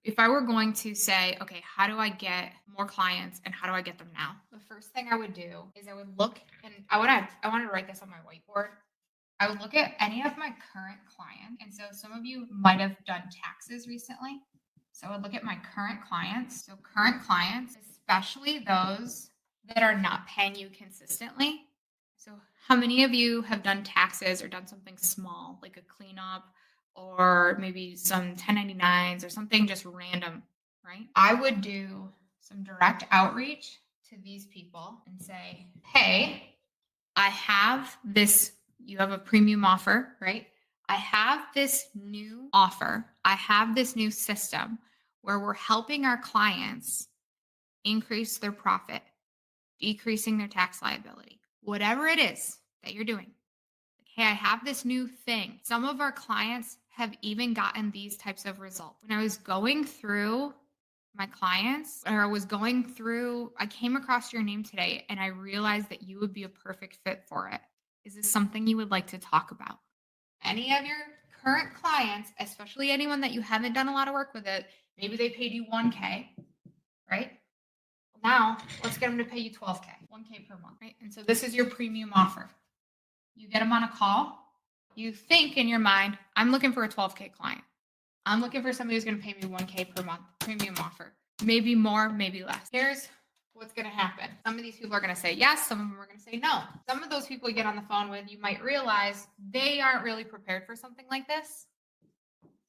If I were going to say, okay, how do I get more clients and how do I get them now? The first thing I would do is I would look and I want to write this on my whiteboard. I would look at any of my current clients. And so some of you might have done taxes recently. So I would look at my current clients. So current clients, especially those that are not paying you consistently. So how many of you have done taxes or done something small like a cleanup or maybe some 1099s or something just random, right? I would do some direct outreach to these people and say, hey, I have this, you have a premium offer, right? I have this new offer. I have this new system where we're helping our clients increase their profit, decreasing their tax liability, whatever it is that you're doing. Hey, I have this new thing. Some of our clients have even gotten these types of results. When I was going through my clients, or I was going through, I came across your name today and I realized that you would be a perfect fit for it. Is this something you would like to talk about? Any of your current clients, especially anyone that you haven't done a lot of work with it, maybe they paid you 1K, right? Now let's get them to pay you 12K, 1K per month, right? And so this is your premium offer. You get them on a call. You think in your mind, I'm looking for a 12K client. I'm looking for somebody who's going to pay me 1K per month, premium offer. Maybe more, maybe less. Here's what's going to happen. Some of these people are going to say yes. Some of them are going to say no. Some of those people you get on the phone with, you might realize they aren't really prepared for something like this.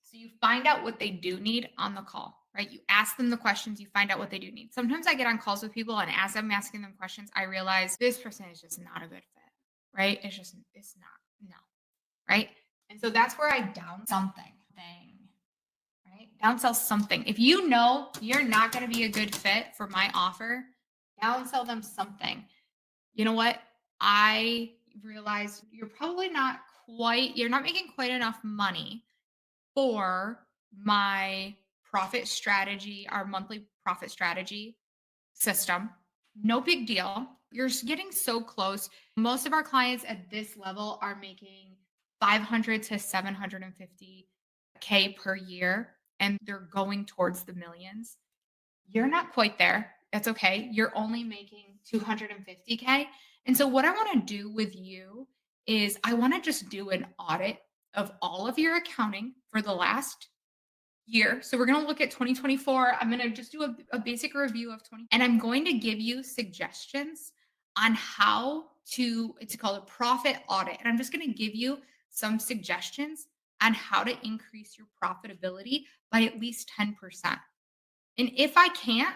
So you find out what they do need on the call, right? You ask them the questions, you find out what they do need. Sometimes I get on calls with people, and as I'm asking them questions, I realize this person is just not a good fit, right? It's not, no, right? And so that's where I down something thing, right? Downsell something. If you know you're not going to be a good fit for my offer, downsell them something. You know what? I realize you're not making quite enough money for my profit strategy, our monthly profit strategy system. No big deal. You're getting so close. Most of our clients at this level are making 500 to 750K per year, and they're going towards the millions. You're not quite there. That's okay. You're only making 250K. And so, what I want to do with you is I want to just do an audit of all of your accounting for the last year. So we're going to look at 2024. I'm going to just do a basic review of 20, and I'm going to give you suggestions on how to, it's called a profit audit. And I'm just going to give you some suggestions on how to increase your profitability by at least 10%. And if I can't,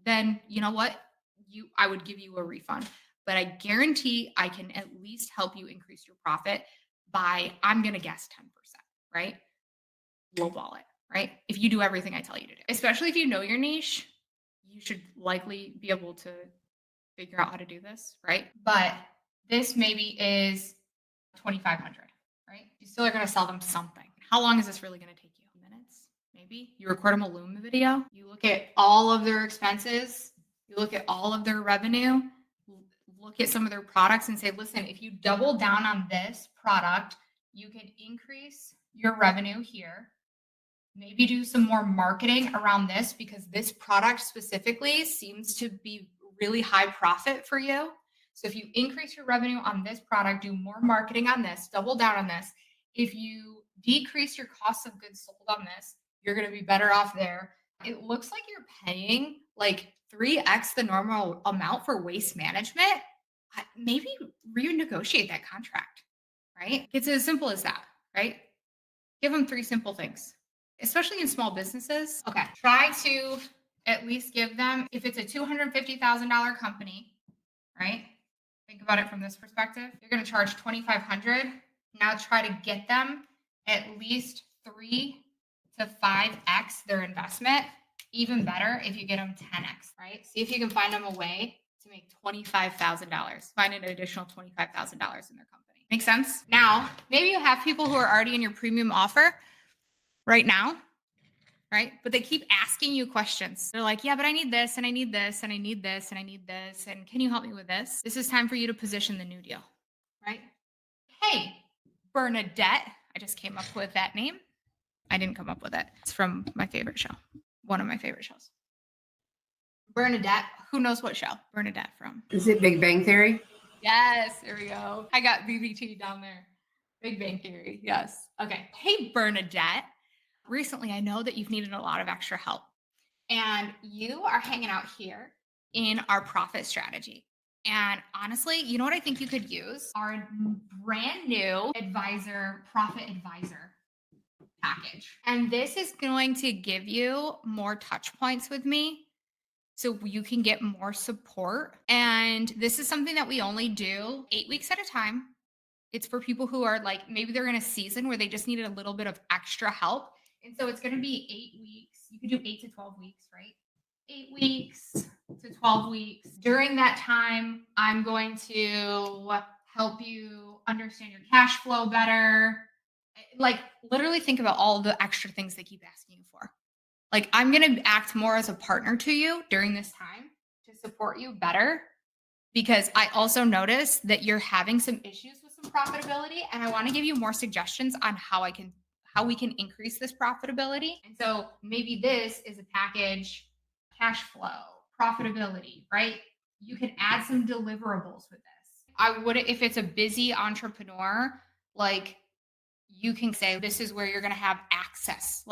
then you know what? I would give you a refund. But I guarantee I can at least help you increase your profit by, I'm going to guess 10%, right? Lowball it, right? If you do everything I tell you to do, especially if you know your niche, you should likely be able to figure out how to do this, right? But this maybe is 2,500, right? You still are going to sell them something. How long is this really going to take you? Minutes, maybe. You record them a Loom video. You look at all of their expenses. You look at all of their revenue. Look at some of their products and say, listen, if you double down on this product, you can increase your revenue here. Maybe do some more marketing around this because this product specifically seems to be really high profit for you. So if you increase your revenue on this product, do more marketing on this, double down on this. If you decrease your cost of goods sold on this, you're going to be better off there. It looks like you're paying like 3x the normal amount for waste management. Maybe renegotiate that contract, right? It's as simple as that, right? Give them 3 simple things, especially in small businesses. Okay. Try to at least give them, if it's a $250,000 company, right? Think about it from this perspective. You're going to charge 2,500. Now try to get them at least 3 to 5x their investment. Even better if you get them 10x, right? See if you can find them a way to make $25,000. Find an additional $25,000 in their company. Make sense? Now, maybe you have people who are already in your premium offer right now, right? But they keep asking you questions. They're like, yeah, but I need this and I need this and I need this and I need this. And can you help me with this? This is time for you to position the new deal, right? Hey, Bernadette. I just came up with that name. I didn't come up with it. It's from my favorite show. One of my favorite shows. Bernadette. Who knows what show? Bernadette from. Is it Big Bang Theory? Yes, there we go. I got BBT down there. Big Bang Theory. Yes. Okay. Hey, Bernadette. Recently, I know that you've needed a lot of extra help, and you are hanging out here in our profit strategy. And honestly, you know what I think you could use? Our brand new profit advisor package. And this is going to give you more touch points with me so you can get more support. And this is something that we only do 8 weeks at a time. It's for people who are like, maybe they're in a season where they just needed a little bit of extra help. And so it's going to be 8 weeks. You could do 8 to 12 weeks, right? 8 weeks to 12 weeks. During that time, I'm going to help you understand your cash flow better. Like, literally think about all the extra things they keep asking you for. Like, I'm going to act more as a partner to you during this time to support you better, because I also noticed that you're having some issues with some profitability, and I want to give you more suggestions on how we can increase this profitability. And so maybe this is a package: cash flow, profitability, right? You can add some deliverables with this. I would, if it's a busy entrepreneur, like, you can say, this is where you're going to have access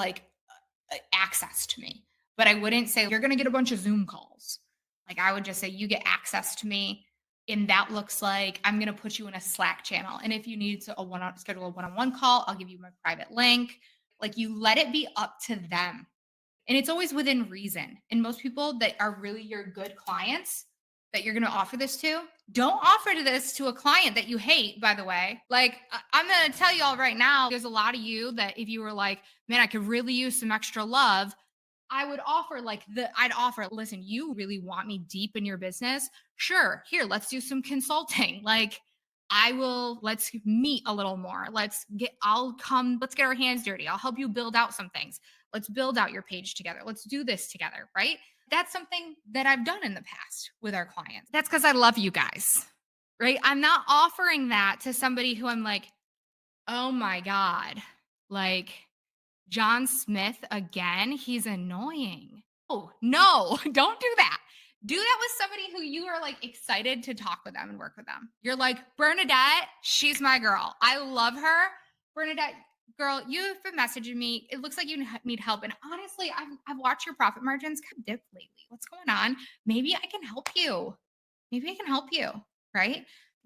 to me. But I wouldn't say you're going to get a bunch of Zoom calls. Like, I would just say you get access to me. And that looks like I'm going to put you in a Slack channel. And if you need to schedule a one-on-one call, I'll give you my private link. Like, you let it be up to them. And it's always within reason. And most people that are really your good clients that you're going to offer this to, don't offer this to a client that you hate, by the way. Like, I'm going to tell you all right now, there's a lot of you that if you were like, man, I could really use some extra love, I'd offer, listen, you really want me deep in your business? Sure. Here, let's do some consulting. Like, let's meet a little more. Let's get our hands dirty. I'll help you build out some things. Let's build out your page together. Let's do this together, right? That's something that I've done in the past with our clients. That's because I love you guys, right? I'm not offering that to somebody who I'm like, oh my God, like, John Smith again, he's annoying. Oh, no, don't do that. Do that with somebody who you are like excited to talk with them and work with them. You're like, Bernadette, she's my girl. I love her. Bernadette, girl, you've been messaging me. It looks like you need help. And honestly, I've watched your profit margins kind of dip lately. What's going on? Maybe I can help you. Right?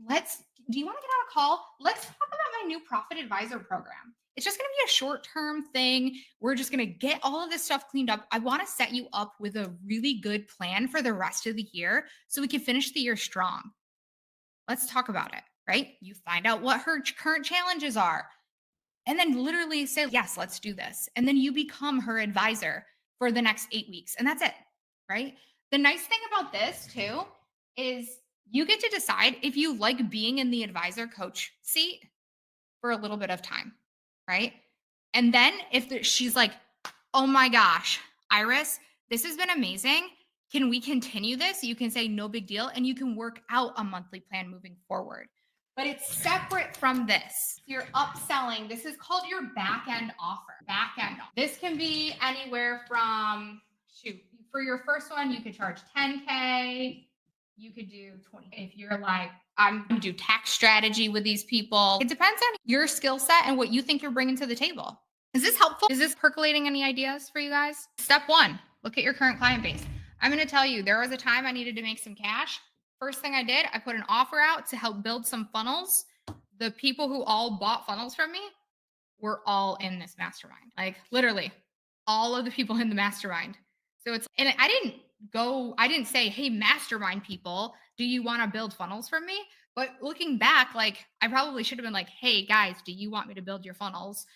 Do you want to get on a call? Let's talk about my new profit advisor program. It's just going to be a short-term thing. We're just going to get all of this stuff cleaned up. I want to set you up with a really good plan for the rest of the year so we can finish the year strong. Let's talk about it, right? You find out what her current challenges are, and then literally say, yes, let's do this. And then you become her advisor for the next 8 weeks. And that's it, right? The nice thing about this too is you get to decide if you like being in the advisor coach seat for a little bit of time, right? And then she's like, oh my gosh, Iris, this has been amazing. Can we continue this? You can say no big deal, and you can work out a monthly plan moving forward. But it's separate from this. You're upselling. This is called your backend offer. This can be anywhere from, for your first one, you could charge $10K. You could do 20. If you're like, I'm going to do tax strategy with these people. It depends on your skill set and what you think you're bringing to the table. Is this helpful? Is this percolating any ideas for you guys? Step 1, look at your current client base. I'm going to tell you, there was a time I needed to make some cash. First thing I did, I put an offer out to help build some funnels. The people who all bought funnels from me were all in this mastermind. Like, literally all of the people in the mastermind. So I didn't say, hey, mastermind people, do you want to build funnels from me? But looking back, like, I probably should have been like, hey guys, do you want me to build your funnels?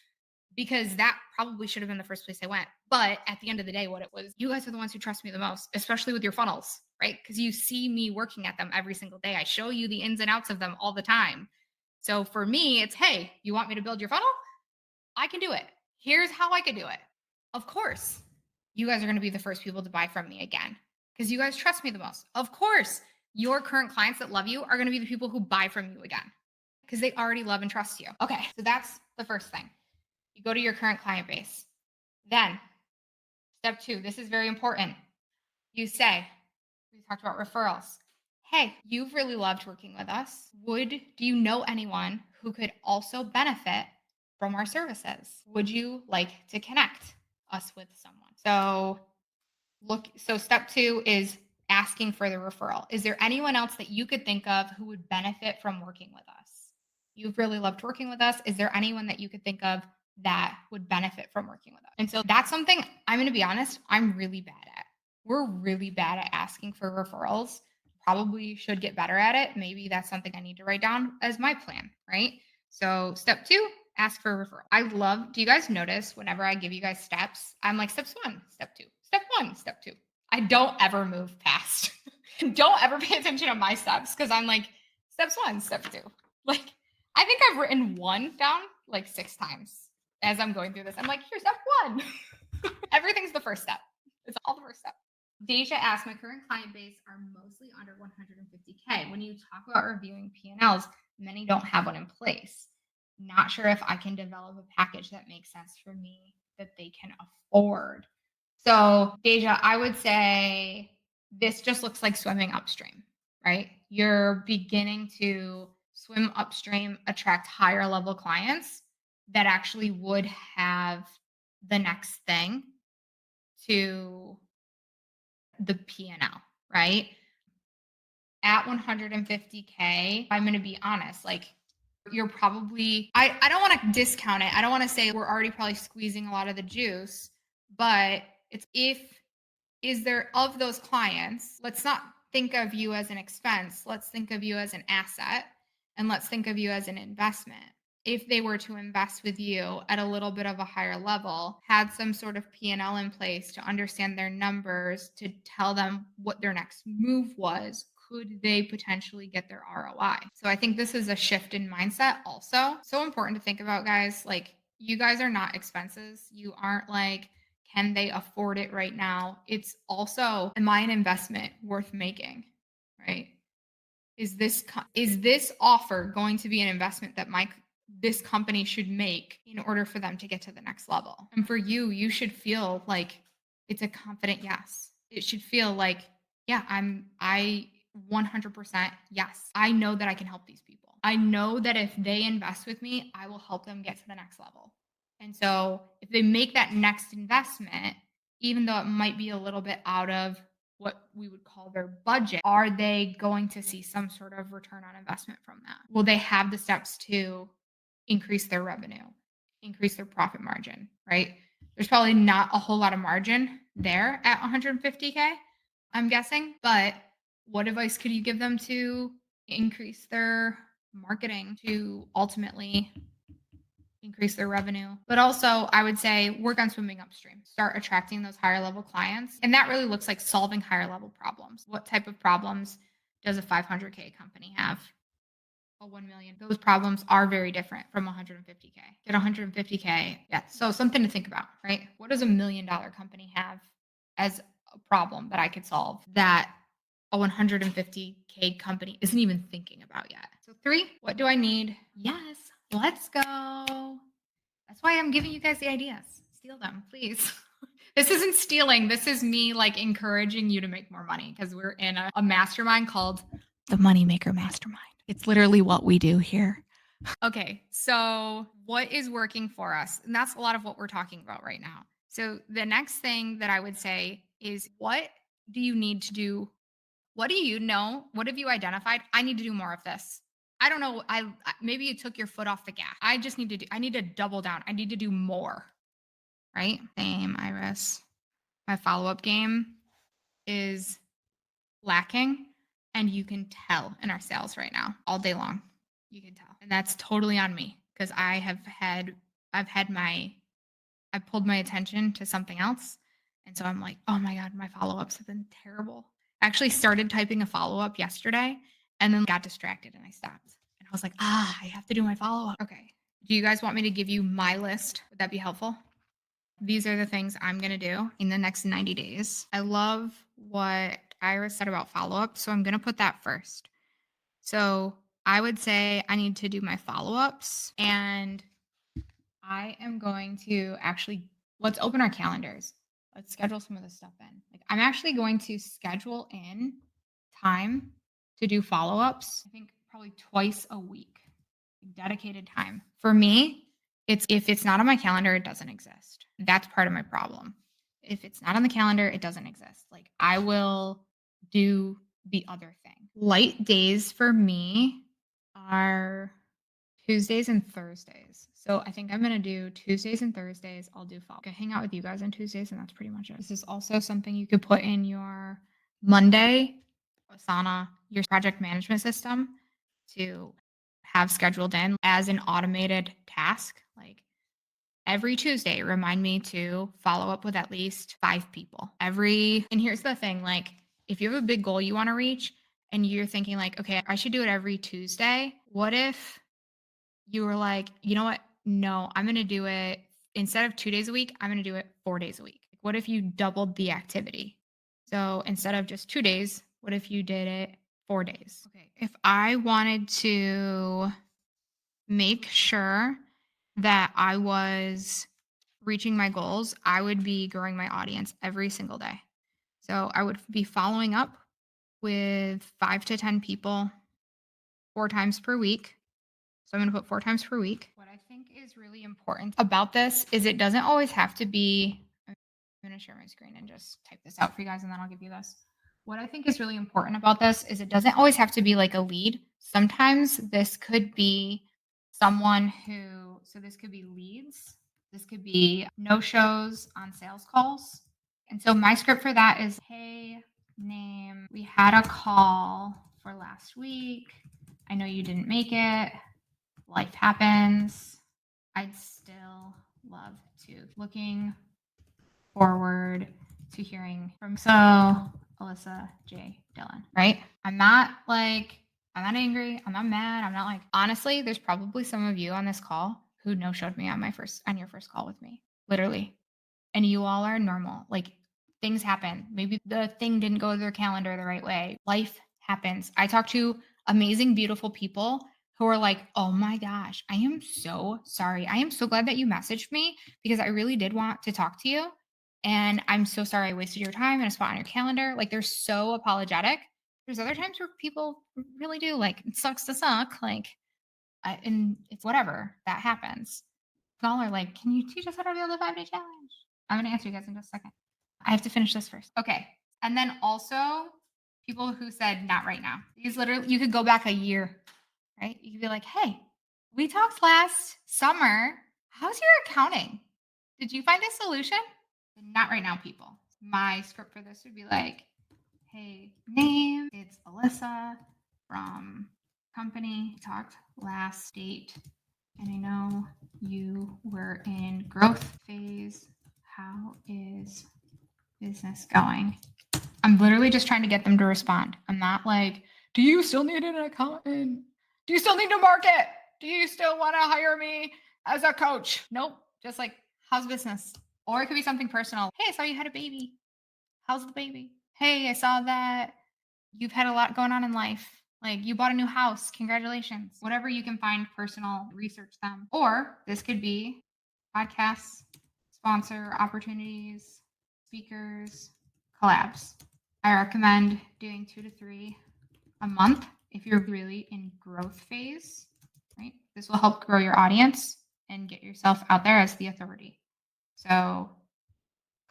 Because that probably should have been the first place I went. But at the end of the day, what it was, you guys are the ones who trust me the most, especially with your funnels, right? Because you see me working at them every single day. I show you the ins and outs of them all the time. So for me, it's, hey, you want me to build your funnel? I can do it. Here's how I can do it. Of course, you guys are going to be the first people to buy from me again, because you guys trust me the most. Of course, your current clients that love you are going to be the people who buy from you again, because they already love and trust you. Okay, so that's the first thing. You go to your current client base. Then step 2, this is very important. You say, we talked about referrals. Hey, you've really loved working with us. Do you know anyone who could also benefit from our services? Would you like to connect us with someone? So step 2 is asking for the referral. Is there anyone else that you could think of who would benefit from working with us? You've really loved working with us. Is there anyone that you could think of that would benefit from working with us? And so that's something I'm going to be honest, I'm really bad at. We're really bad at asking for referrals. Probably should get better at it. Maybe that's something I need to write down as my plan, right? So step 2, ask for a referral. Do you guys notice whenever I give you guys steps, I'm like steps 1, step 2, step 1, step 2. I don't ever move past. Don't ever pay attention to my steps because I'm like steps 1, step 2. Like I think I've written 1 down like 6 times as I'm going through this. I'm like, here's step 1. Everything's the first step. It's all the first step. Deja asked, my current client base are mostly under 150K. When you talk about reviewing P&Ls, many don't have one in place. Not sure if I can develop a package that makes sense for me that they can afford. So, Deja, I would say this just looks like swimming upstream, right? You're beginning to swim upstream, attract higher level clients that actually would have the next thing to the P&L, right? At 150K, I'm going to be honest, like you're probably, I don't want to discount it. I don't want to say we're already probably squeezing a lot of the juice, but is there of those clients, let's not think of you as an expense. Let's think of you as an asset and let's think of you as an investment. If they were to invest with you at a little bit of a higher level, had some sort of P&L in place to understand their numbers, to tell them what their next move was, could they potentially get their ROI? So I think this is a shift in mindset also. So important to think about, guys. Like, you guys are not expenses. You aren't like, can they afford it right now? It's also, am I an investment worth making? Right? Is this offer going to be an investment that this company should make in order for them to get to the next level? And for you, you should feel like it's a confident yes. It should feel like, yeah, I 100% yes. I know that I can help these people. I know that if they invest with me, I will help them get to the next level. And so if they make that next investment, even though it might be a little bit out of what we would call their budget, are they going to see some sort of return on investment from that? Will they have the steps to increase their revenue, increase their profit margin, right? There's probably not a whole lot of margin there at 150K, I'm guessing. But what advice could you give them to increase their marketing to ultimately increase their revenue? But also, I would say work on swimming upstream. Start attracting those higher level clients. And that really looks like solving higher level problems. What type of problems does a 500K company have? A 1 million. Those problems are very different from 150K. Get 150K. Yeah. So something to think about, right? What does $1 million company have as a problem that I could solve that a 150K company isn't even thinking about yet? So 3, what do I need? Yes. Let's go. That's why I'm giving you guys the ideas. Steal them, please. This isn't stealing. This is me like encouraging you to make more money because we're in a mastermind called the Moneymaker Mastermind. It's literally what we do here. Okay, so what is working for us? And that's a lot of what we're talking about right now. So the next thing that I would say is, what do you need to do? What do you know? What have you identified? I need to do more of this. I don't know. Maybe you took your foot off the gas. I need to double down. I need to do more. Right? Same, Iris. My follow-up game is lacking. And you can tell in our sales right now all day long. You can tell. And that's totally on me because I pulled my attention to something else. And so I'm like, oh my God, my follow-ups have been terrible. I actually started typing a follow-up yesterday and then got distracted and I stopped. And I was like, I have to do my follow-up. Okay. Do you guys want me to give you my list? Would that be helpful? These are the things I'm going to do in the next 90 days. I love what Iris said about follow-up, so I'm going to put that first. So I would say I need to do my follow-ups, and I am going to actually let's open our calendars. Let's schedule some of this stuff in. Like I'm actually going to schedule in time to do follow-ups. I think probably twice a week. Dedicated time. For me, it's if it's not on my calendar, it doesn't exist. That's part of my problem. If it's not on the calendar, it doesn't exist. Like I will do the other thing. Light days for me are Tuesdays and Thursdays. So I think I'm going to do Tuesdays and Thursdays. I'll do follow. I hang out with you guys on Tuesdays, and that's pretty much it. This is also something you could put in your Monday Asana, your project management system to have scheduled in as an automated task. Like every Tuesday, remind me to follow up with at least 5 people. And here's the thing, like if you have a big goal you want to reach and you're thinking like, okay, I should do it every Tuesday. What if you were like, you know what? No, I'm going to do it instead of 2 days a week, I'm going to do it 4 days a week. What if you doubled the activity? So instead of just 2 days, what if you did it 4 days? Okay. If I wanted to make sure that I was reaching my goals, I would be growing my audience every single day. So I would be following up with 5 to 10 people 4 times per week. So I'm going to put 4 times per week. What I think is really important about this is it doesn't always have to be. I'm going to share my screen and just type this out for you guys, and then I'll give you this. What I think is really important about this is it doesn't always have to be like a lead. Sometimes this could be someone so this could be leads. This could be no shows on sales calls. And so my script for that is, hey, name, we had a call for last week. I know you didn't make it. Life happens. I'd still love to. Looking forward to hearing from Alyssa, J, Dylan, right? I'm not angry. I'm not mad. I'm not like, honestly, there's probably some of you on this call who no showed me on your first call with me, literally. And you all are normal. Like things happen. Maybe the thing didn't go to their calendar the right way. Life happens. I talk to amazing, beautiful people who are like, oh my gosh, I am so sorry. I am so glad that you messaged me because I really did want to talk to you. And I'm so sorry I wasted your time and a spot on your calendar. Like they're so apologetic. There's other times where people really do like, it sucks to suck. Like, and it's whatever that happens. Y'all are like, can you teach us how to build a 5-day challenge? I'm going to answer you guys in just a second. I have to finish this first. Okay. And then also people who said not right now. These literally, you could go back a year, right? You could be like, hey, we talked last summer. How's your accounting? Did you find a solution? Not right now, people. My script for this would be like, hey, name, it's Alyssa from company. We talked last date, and I know you were in growth phase. How is business going? I'm literally just trying to get them to respond. I'm not like, do you still need an accountant? Do you still need to market? Do you still want to hire me as a coach? Nope. Just like, how's business? Or it could be something personal. Hey, I saw you had a baby. How's the baby? Hey, I saw that you've had a lot going on in life. Like you bought a new house. Congratulations. Whatever you can find personal, research them. Or this could be podcasts, sponsor opportunities, speakers, collabs. I recommend doing 2 to 3 a month if you're really in growth phase, right? This will help grow your audience and get yourself out there as the authority. So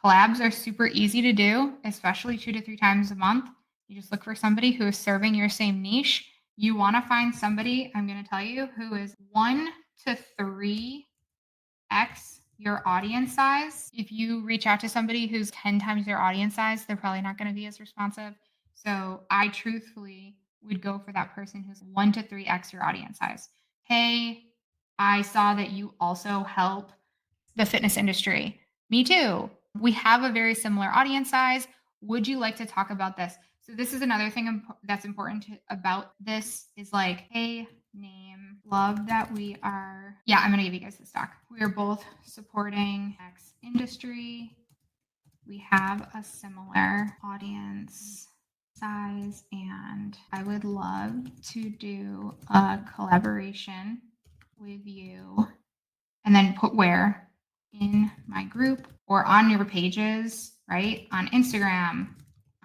collabs are super easy to do, especially 2 to 3 times a month. You just look for somebody who is serving your same niche. You want to find somebody, I'm going to tell you, who is 1 to 3x your audience size. If you reach out to somebody who's 10 times your audience size, they're probably not going to be as responsive. So I truthfully would go for that person who's 1 to 3x your audience size. Hey, I saw that you also help the fitness industry. Me too. We have a very similar audience size. Would you like to talk about this? So this is another thing that's important about this is like, hey, name, love that we are. Yeah, I'm going to give you guys this doc. We are both supporting X industry. We have a similar audience size, and I would love to do a collaboration with you and then put where in my group or on your pages, right? On Instagram,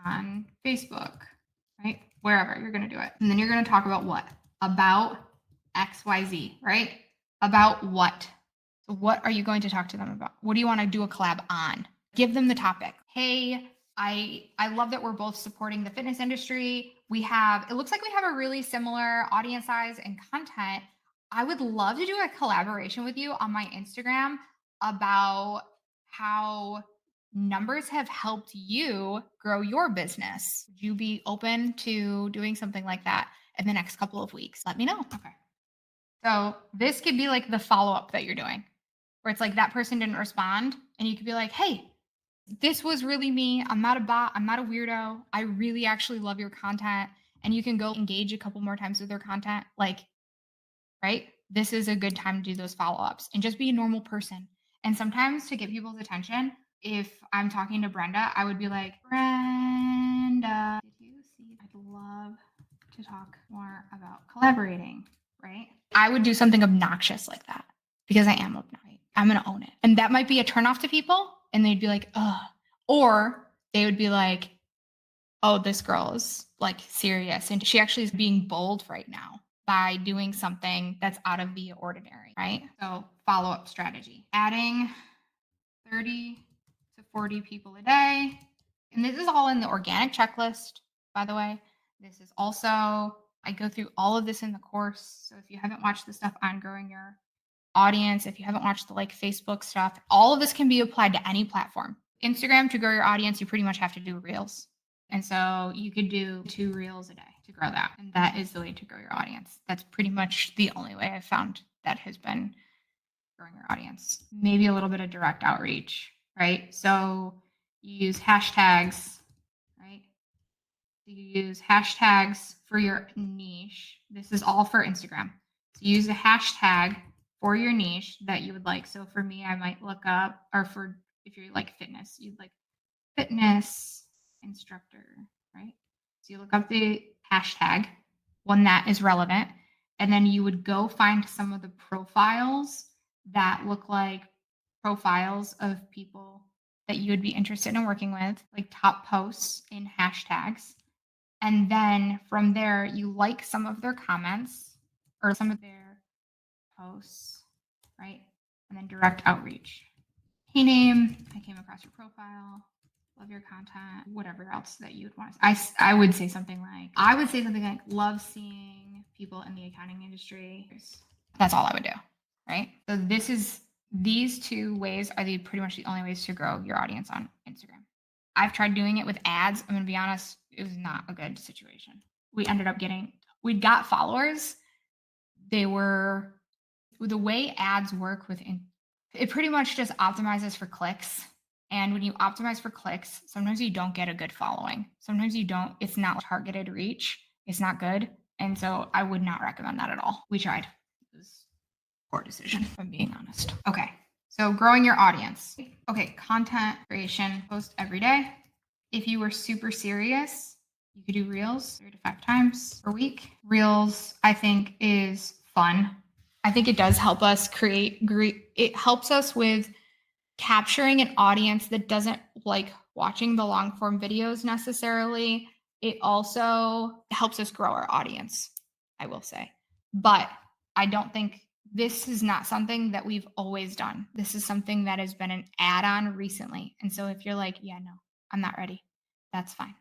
on Facebook, right? Wherever you're going to do it. And then you're going to talk about what? About XYZ, right? About what? So what are you going to talk to them about? What do you want to do a collab on? Give them the topic. Hey, I love that we're both supporting the fitness industry. It looks like we have a really similar audience size and content. I would love to do a collaboration with you on my Instagram about how numbers have helped you grow your business. Would you be open to doing something like that in the next couple of weeks? Let me know. Okay. So this could be like the follow-up that you're doing, where it's like that person didn't respond and you could be like, hey, this was really me. I'm not a bot. I'm not a weirdo. I really actually love your content. And you can go engage a couple more times with their content. Like, right? This is a good time to do those follow-ups and just be a normal person. And sometimes to get people's attention, if I'm talking to Brenda, I would be like, Brenda, did you see? I'd love to talk more about collaborating, right? I would do something obnoxious like that because I am obnoxious. I'm going to own it. And that might be a turnoff to people. And they'd be like, ugh. Or they would be like, oh, this girl is like serious. And she actually is being bold right now by doing something that's out of the ordinary, right? So follow-up strategy, adding 30 to 40 people a day. And this is all in the organic checklist, by the way. This is also, I go through all of this in the course. So if you haven't watched the stuff on growing your audience, if you haven't watched the like Facebook stuff, all of this can be applied to any platform. Instagram, to grow your audience, you pretty much have to do reels. And so you could do 2 reels a day to grow that. And that is the way to grow your audience. That's pretty much the only way I've found that has been growing your audience. Maybe a little bit of direct outreach, right? So you use hashtags, right? You use hashtags for your niche. This is all for Instagram. So use a hashtag for your niche that you would like. So for me, I might look up, or for if you're like fitness, you'd like fitness instructor, right? So you look up the hashtag, one that is relevant, and then you would go find some of the profiles that look like profiles of people that you would be interested in working with, like top posts in hashtags. And then from there, you like some of their comments or some of their posts, right? And then direct outreach. Hey, name, I came across your profile. Love your content, whatever else that you would want. I would say something like, love seeing people in the accounting industry. That's all I would do, right? So these 2 ways are pretty much the only ways to grow your audience on Instagram. I've tried doing it with ads. I'm going to be honest, it was not a good situation. We got followers. The way ads work it pretty much just optimizes for clicks. And when you optimize for clicks, sometimes you don't get a good following. Sometimes it's not targeted reach. It's not good. And so I would not recommend that at all. We tried. It was a poor decision, if I'm being honest. Okay. So growing your audience. Okay. Content creation, post every day. If you were super serious, you could do reels 3 to 5 times per week. Reels, I think, is fun. I think it does help us it helps us with capturing an audience that doesn't like watching the long form videos necessarily. It also helps us grow our audience, I will say. But I don't think this is not something that we've always done. This is something that has been an add-on recently. And so if you're like, yeah, no, I'm not ready, that's fine.